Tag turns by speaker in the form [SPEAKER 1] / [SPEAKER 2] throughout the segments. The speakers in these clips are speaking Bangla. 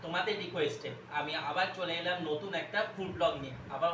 [SPEAKER 1] তোমাদের রিকোয়েস্টে আমি আবার চলে এলাম নতুন একটা ফুড ব্লগ নিয়ে, আবার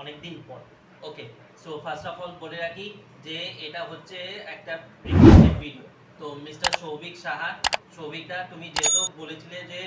[SPEAKER 1] অনেক দিন পর। ওকে, সো ফার্স্ট অফ অল বলে রাখি যে এটা হচ্ছে একটা রিকোয়েস্টেড ভিডিও। তো মিস্টার সৌভিক সাহা, সৌভিকদা, তুমি যেহেতু বলেছিলে যে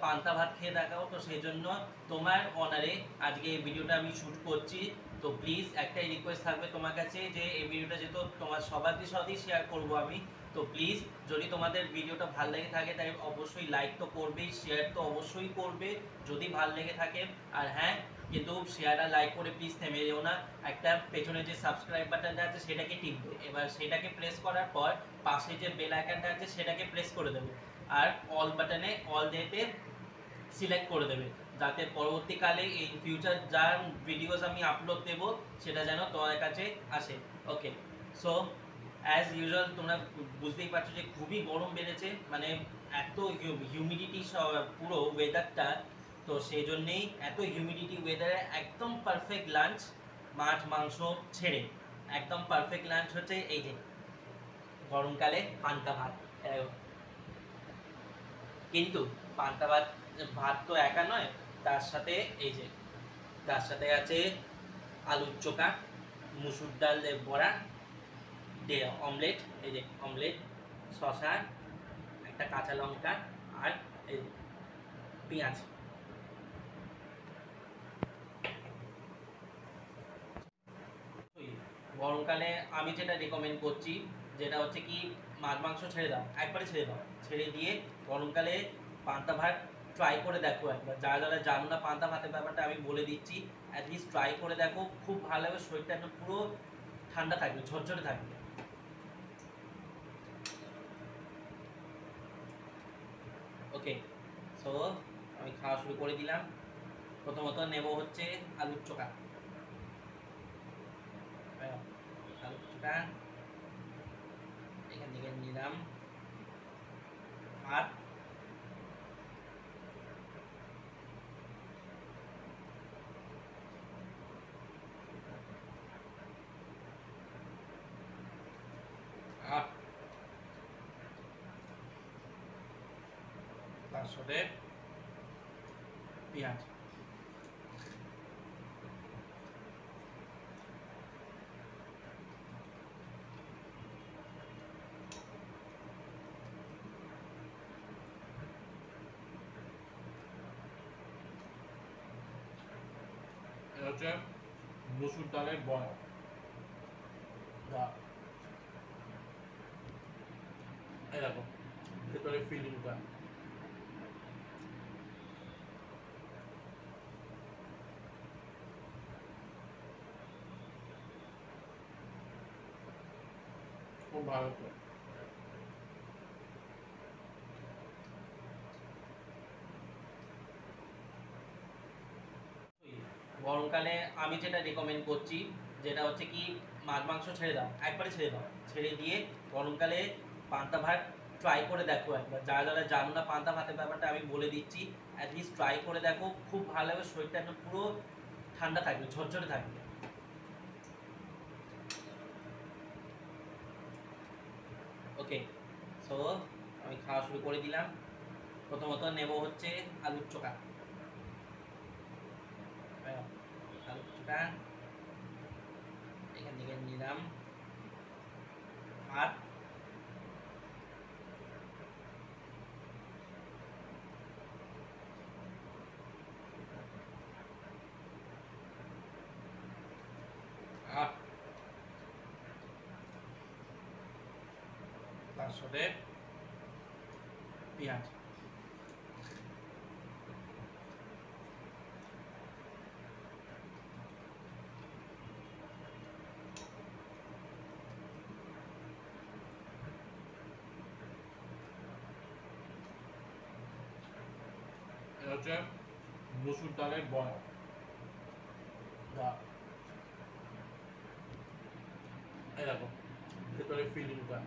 [SPEAKER 1] পান্তা ভাত খেয়ে দেখাও, তো সেই জন্য তোমার অনারে আজকে এই ভিডিওটা আমি শ্যুট করছি। তো প্লিজ একটাই রিকোয়েস্ট থাকবে তোমার কাছে যে এই ভিডিওটা যেহেতু তোমার সবার সাথেই শেয়ার করব আমি, তো প্লিজ যদি তোমাদের ভিডিওটা ভালো লেগে থাকে তাই অবশ্যই লাইক তো করবেই, শেয়ার তো অবশ্যই করবে যদি ভালো লেগে থাকে। আর হ্যাঁ, কিন্তু শেয়ার আর লাইক করে প্লিজ থেমে যেও না, একটা পেছনে যে সাবস্ক্রাইব বাটনটা আছে সেটাকে টিপবে, এবার সেটাকে প্রেস করার পর পাশে যে বেল আইকনটা আছে সেটাকে প্রেস করে দেবে, আর অল বাটনে অল ডেতে সিলেক্ট করে দেবে, যাতে পরবর্তীকালে এই ফিউচার যা ভিডিওস আমি আপলোড দেব সেটা যেন তোমাদের কাছে আসে। ওকে, সো অ্যাজ ইউজুয়াল তোমরা বুঝতেই পারছো যে খুবই গরম বেড়েছে, মানে এত হিউমিডিটি পুরো ওয়েদারটা, তো সেই জন্যেই এত হিউমিডিটি ওয়েদারে একদম পারফেক্ট লাঞ্চ, মাছ মাংস ছেড়ে একদম পারফেক্ট লাঞ্চ হচ্ছে এই যে গরমকালে পান্তা ভাত। কিন্তু পান্তা ভাত ভাত তো একা নয়, তার সাথে এই যে তার সাথে আছে আলুর চোখা, মুসুর ডাল বড়া, অমলেট, এই যে অমলেট, শশা, একটা কাঁচা লঙ্কা, আর এই পেঁয়াজ। গরমকালে আমি যেটা রেকমেন্ড করছি যেটা হচ্ছে কি, মাছ মাংস ছেড়ে দাও, একবারে ছেড়ে দাও, ছেড়ে দিয়ে গরমকালে পান্তা ভাত ট্রাই করে দেখো একবার। যারা যারা জানো না পান্তা ভাতের ব্যাপারটা আমি বলে দিচ্ছি, অ্যাটলিস্ট ট্রাই করে দেখো, খুব ভালো হবে, শরীরটা একদম পুরো ঠান্ডা থাকবে, ঝরঝরে থাকবে। ওকে, সো আমি খাওয়া শুরু করে দিলাম। প্রথমত নেব হচ্ছে আলুর চোখা, আলুর চোখা এখান থেকে নিলাম, আর তার সাথে পেঁয়াজ। হচ্ছে মসুর ডালের বড়া, এই দেখো ভেতরে ফিলিংটা, খুব ভালো। গরমকালে আমি যেটা রেকমেন্ড করছি যেটা হচ্ছে কি, মাছ মাংস ছেড়ে দাও, একবারে ছেড়ে দাও, ছেড়ে দিয়ে গরমকালে পান্তা ভাত ট্রাই করে দেখো একবার। যারা যারা জানো না পান্তা ভাতের ব্যাপারটা আমি বলে দিচ্ছি, অ্যাটলিস্ট ট্রাই করে দেখো, খুব ভালো হবে, শরীরটা একদম পুরো ঠান্ডা থাকবে, ঝরঝরে থাকবে। ওকে, সো আমি খাওয়া শুরু করে দিলাম। প্রথমত নেব হচ্ছে আলুর চোখা, আলুর চোখা এখান থেকে নিলাম, আর তার সাথে পেঁয়াজ। হচ্ছে মসুর ডালের বড়া, এই দেখো ভেতরে ফিলিংটা,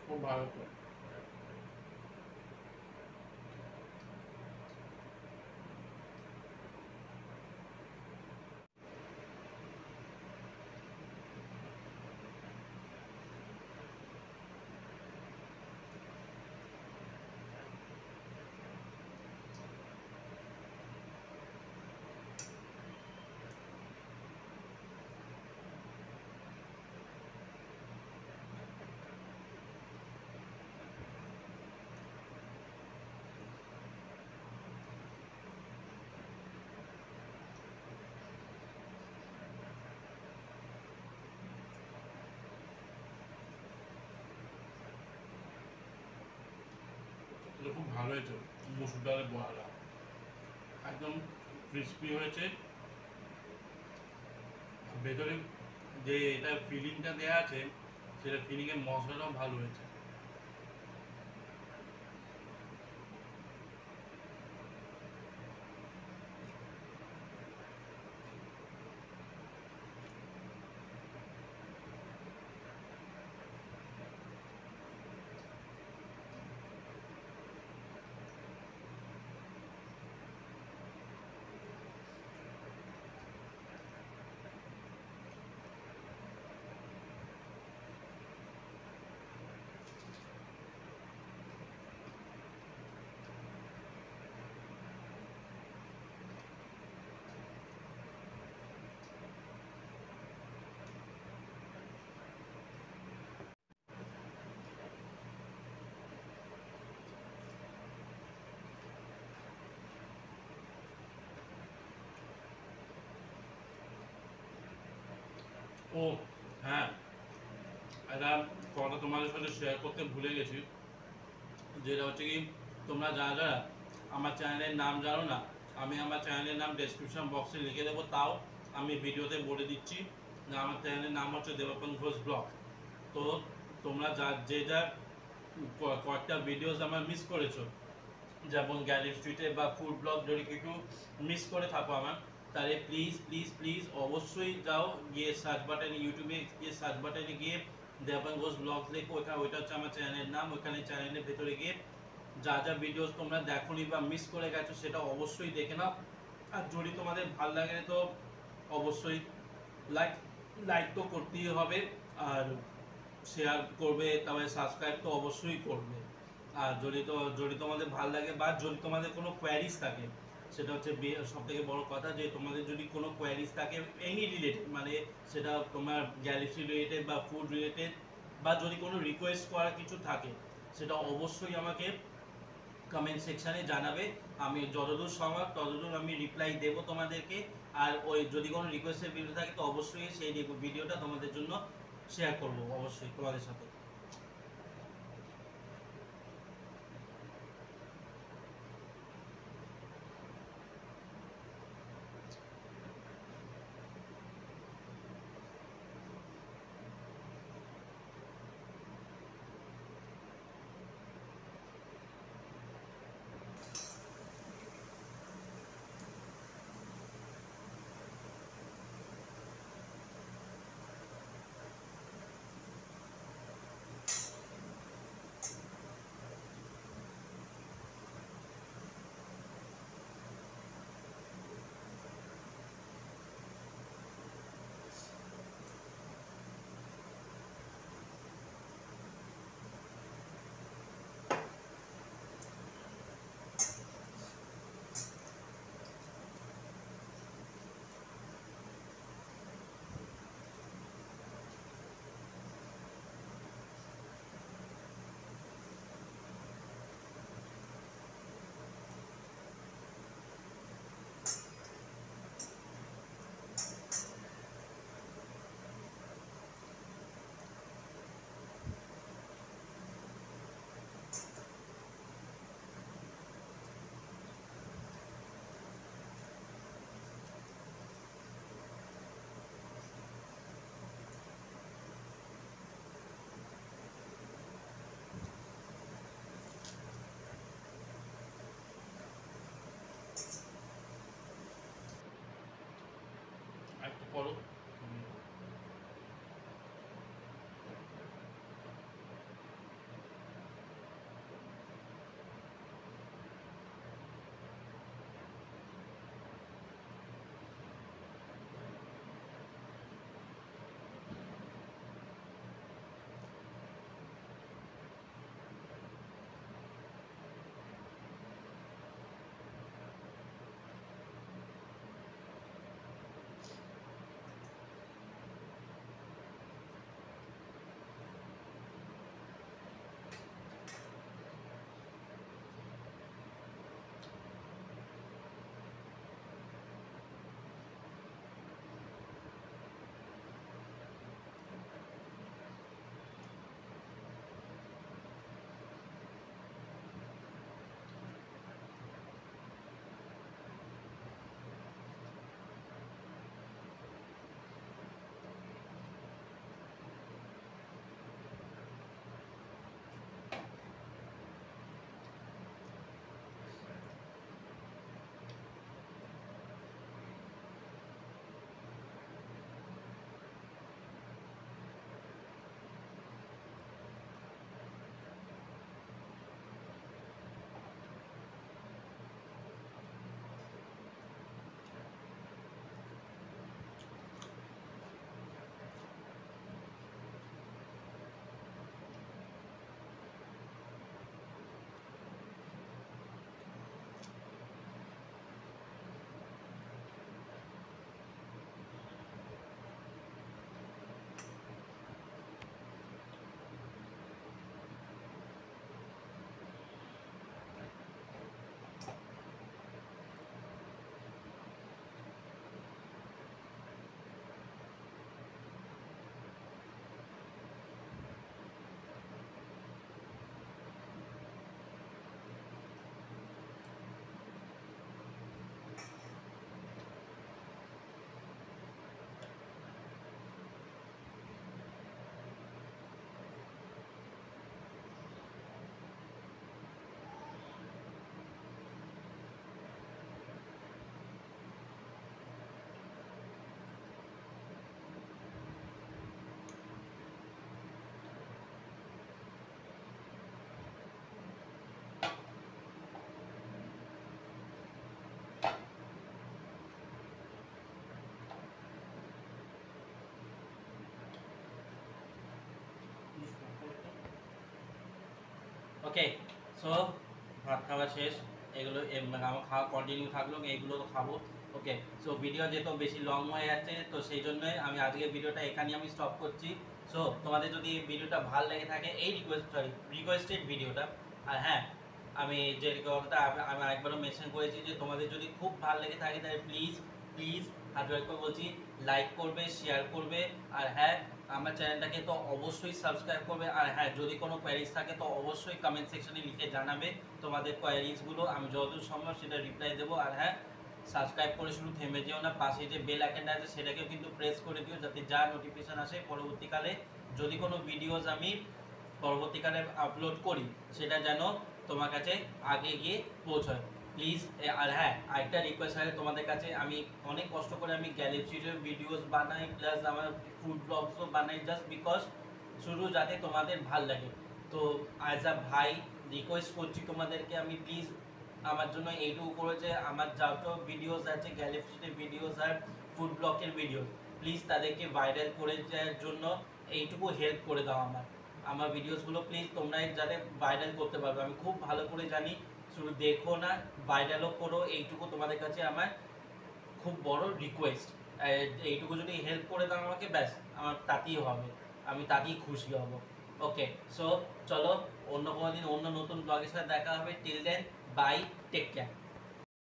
[SPEAKER 1] খুব ভালো।
[SPEAKER 2] ভালো হয়েছে মুসুর ডালের বড়াটা, একদম ক্রিস্পি হয়েছে। ভেতরে যে এটা ফিলিংটা দেওয়া আছে সেটা ফিলিংয়ের মশলাটাও ভালো হয়েছে। ও হ্যাঁ, একটা কথা তোমাদের সাথে শেয়ার করতে ভুলে গেছি, যেটা হচ্ছে কি তোমরা যারা যারা আমার চ্যানেলের নাম জানো না, আমি আমার চ্যানেলের নাম ডেসক্রিপশন বক্সে লিখে দেবো, তাও আমি ভিডিওতে বলে দিচ্ছি যে আমার চ্যানেলের নাম হচ্ছে দেবাপন ঘোষ ব্লগ। তো তোমরা যে যা কয়েকটা ভিডিওস আমার মিস করেছো, যেমন গ্যালি স্ট্রিটে বা ফুড ব্লগ যদি কিছু মিস করে থাকো আমার, তাহলে প্লিজ প্লিজ প্লিজ অবশ্যই যাও গিয়ে সার্চ বাটনে, ইউটিউবে গিয়ে সার্চ বাটনে গিয়ে দেবাপন ঘোষ ব্লগ লেখো, ওইটা হচ্ছে আমার চ্যানেলের নাম। ওইখানে চ্যানেলের ভেতরে গিয়ে যা যা ভিডিওস তোমরা দেখোনি বা মিস করে গেছো সেটা অবশ্যই দেখে নাও। আর যদি তোমাদের ভালো লাগে তো অবশ্যই লাইক লাইক তো করতেই হবে, আর শেয়ার করবে, তবে সাবস্ক্রাইব তো অবশ্যই করবে। আর যদি তোমাদের ভালো লাগে বা যদি তোমাদের কোনো কোয়ারিজ থাকে, সেটা হচ্ছে সব থেকে বড় কথা, যে তোমাদের যদি কোনো কোয়ারিজ থাকে এনি রিলেটেড, মানে সেটা তোমার গ্যালাক্সি রিলেটেড বা ফুড রিলেটেড, বা যদি কোনো রিকোয়েস্ট করার কিছু থাকে, সেটা অবশ্যই আমাকে কমেন্ট সেকশানে জানাবে। আমি যতদূর সম্ভব ততদূর আমি রিপ্লাই দেব তোমাদেরকে। আর ওই যদি কোনো রিকোয়েস্টের ভিডিও থাকে তো অবশ্যই সেই ভিডিওটা তোমাদের জন্য শেয়ার করব অবশ্যই তোমাদের সাথে। একটু করো।
[SPEAKER 1] ওকে, সো ভাত খাওয়া শেষ, এগুলো মানে আমার খাওয়া কন্টিনিউ থাকলো, এইগুলো তো খাবো। ওকে, সো ভিডিও যেহেতু বেশি লং হয়ে যাচ্ছে, তো সেই জন্যই আমি আজকে ভিডিওটা এখানেই আমি স্টপ করছি। সো তোমাদের যদি ভিডিওটা ভালো লেগে থাকে, এই রিকোয়েস্টেড ভিডিওটা, আর হ্যাঁ, আমি যে কথাটা আমি আরেকবারও মেনশন করেছি যে তোমাদের যদি খুব ভালো লেগে থাকে তাহলে প্লিজ প্লিজ হাত জোড় করে বলছি, লাইক করবে, শেয়ার করবে, আর হ্যাঁ আমার চ্যানেলটাকে তো অবশ্যই সাবস্ক্রাইব করবে। আর হ্যাঁ, যদি কোনো কোয়ারিজ থাকে তো অবশ্যই কমেন্ট সেকশনে লিখে জানাবে তোমাদের কোয়ারিজগুলো, আমি যতদূর সম্ভব সেটা রিপ্লাই দেবো। আর হ্যাঁ, সাবস্ক্রাইব করে শুধু থেমে যেও না, পাশে যে বেল আইকনটা আছে সেটাকেও কিন্তু প্রেস করে দিও, যাতে যা নোটিফিকেশন আসে পরবর্তীকালে যদি কোনো ভিডিওস আমি পরবর্তীকালে আপলোড করি সেটা যেন তোমার কাছে আগে গিয়ে পৌঁছায় প্লিজ। আর হ্যাঁ, আরেকটা রিকোয়েস্ট আছে তোমাদের কাছে, আমি অনেক কষ্ট করে আমি গ্যালাক্সির ভিডিওস বানাই, প্লাস আমার ফুড ব্লগসও বানাই, জাস্ট বিকজ শুধু যাতে তোমাদের ভাল লাগে। তো অ্যাজ আ ভাই রিকোয়েস্ট করছি তোমাদেরকে, আমি প্লিজ আমার জন্য এইটুকু করে যে আমার যত ভিডিওস আছে গ্যালাক্সির ভিডিওস আর ফুড ব্লগের ভিডিও, প্লিজ তাদেরকে ভাইরাল করে দেওয়ার জন্য এইটুকু হেল্প করে দাও আমার আমার ভিডিওসগুলো প্লিজ তোমরাই যাতে ভাইরাল করতে পারবে, আমি খুব ভালো করে জানি। শুধু দেখো না, ভাইরালও করো, এইটুকু তোমাদের কাছে আমার খুব বড় রিকোয়েস্ট। এইটুকু যদি হেল্প করে দাও আমাকে, ব্যাস আমার তাতেই হবে, আমি তাতেই খুশি হব। ওকে, সো চলো অন্য কোনো দিন অন্য নতুন ব্লগের সাথে দেখা হবে। Till then, bye, take care.